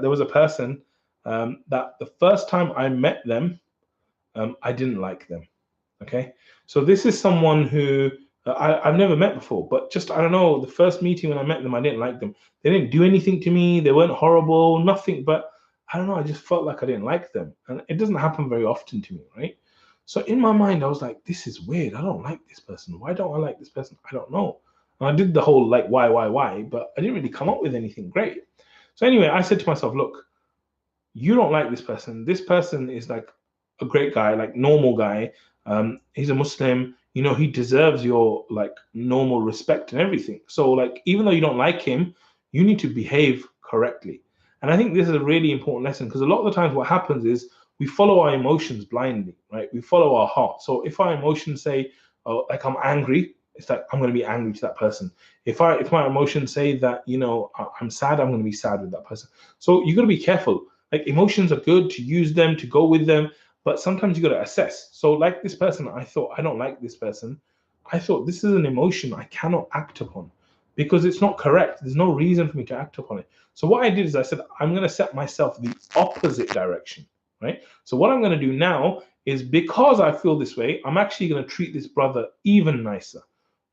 There was a person that the first time I met them, I didn't like them. Okay, so this is someone who I've never met before, but just I don't know. The first meeting when I met them, I didn't like them. They didn't do anything to me. They weren't horrible, nothing. But I don't know. I just felt like I didn't like them, and it doesn't happen very often to me, right? So in my mind, I was like, this is weird. I don't like this person. Why don't I like this person? I don't know. And I did the whole like why, but I didn't really come up with anything great. So anyway, I said to myself, look, you don't like this person. This person is like a great guy, like normal guy. He's a Muslim. You know, he deserves your like normal respect and everything. So like, even though you don't like him, you need to behave correctly. And I think this is a really important lesson because a lot of the times what happens is we follow our emotions blindly, right? We follow our heart. So if our emotions say, oh, like I'm angry, it's like I'm going to be angry to that person. If my emotions say that, you know, I'm sad, I'm going to be sad with that person. So you got to be careful. Like emotions are good to use them, to go with them, but sometimes you got to assess. So like this person, I thought, I don't like this person. I thought this is an emotion I cannot act upon because it's not correct. There's no reason for me to act upon it. So what I did is I said, I'm going to set myself the opposite direction, right? So what I'm going to do now is because I feel this way, I'm actually going to treat this brother even nicer.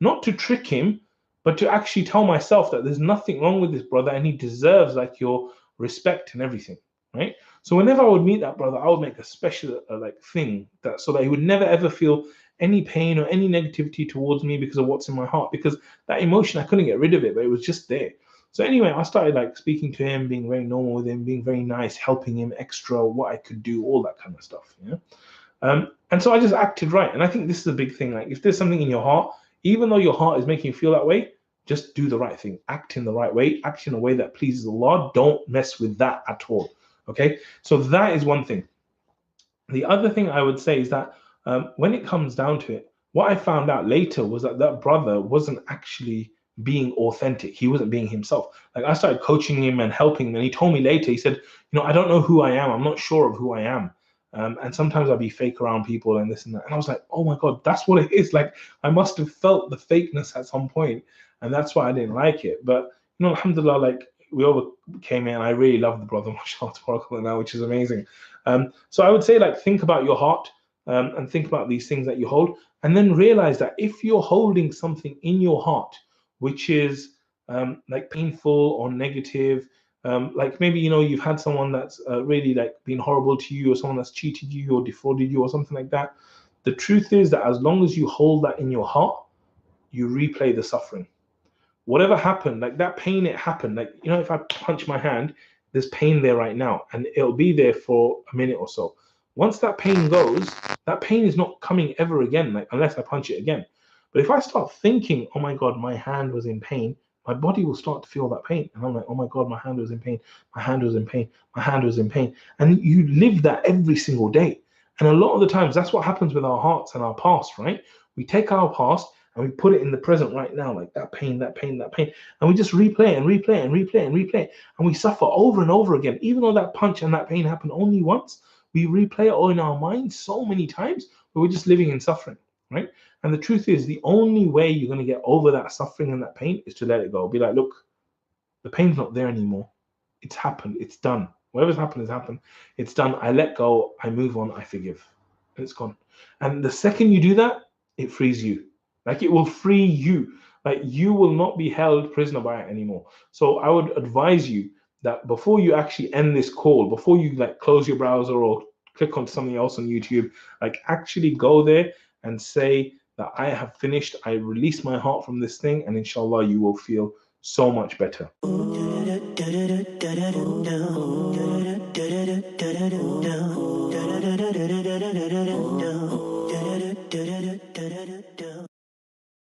Not to trick him, but to actually tell myself that there's nothing wrong with this brother and he deserves like your respect and everything, right? So whenever I would meet that brother, I would make a special like thing that so that he would never ever feel any pain or any negativity towards me because of what's in my heart. Because that emotion, I couldn't get rid of it, but it was just there. So anyway, I started like speaking to him, being very normal with him, being very nice, helping him extra, what I could do, all that kind of stuff. And so I just acted right. And I think this is a big thing. Like if there's something in your heart, even though your heart is making you feel that way, just do the right thing. Act in the right way. Act in a way that pleases Allah. Don't mess with that at all. Okay, so that is one thing. The other thing I would say is that when it comes down to it, what I found out later was that that brother wasn't actually being authentic. He wasn't being himself. Like I started coaching him and helping him, and he told me later, he said, you know, I don't know who I am. I'm not sure of who I am. And sometimes I'll be fake around people and this and that. And I was like, oh my God, that's what it is. Like I must have felt the fakeness at some point, and that's why I didn't like it. But you know, alhamdulillah, like we overcame it, and I really love the brother, mashallah, tabarakallah, now, which is amazing. So I would say, like, think about your heart and think about these things that you hold, and then realize that if you're holding something in your heart which is like painful or negative, like maybe you know you've had someone that's really like been horrible to you, or someone that's cheated you or defrauded you or something like that. The truth is that as long as you hold that in your heart, you replay the suffering. Whatever happened, like that pain, it happened. Like, you know, if I punch my hand, there's pain there right now, and it'll be there for a minute or so. Once that pain goes, that pain is not coming ever again, like unless I punch it again. But if I start thinking, oh my God, my hand was in pain, my body will start to feel that pain. And I'm like, oh my God, my hand was in pain, my hand was in pain, my hand was in pain. And you live that every single day. And a lot of the times, that's what happens with our hearts and our past, right? We take our past and we put it in the present right now, like that pain, that pain, that pain. And we just replay and replay and replay and replay. And we suffer over and over again. Even though that punch and that pain happened only once, we replay it all in our minds so many times, but we're just living in suffering, right? And the truth is, the only way you're going to get over that suffering and that pain is to let it go. Be like, look, the pain's not there anymore. It's happened. It's done. Whatever's happened has happened. It's done. I let go. I move on. I forgive. And it's gone. And the second you do that, it frees you. Like it will free you. Like you will not be held prisoner by it anymore. So I would advise you that before you actually end this call, before you like close your browser or click on something else on YouTube, like actually go there and say that I have finished. I release my heart from this thing, and inshallah you will feel so much better.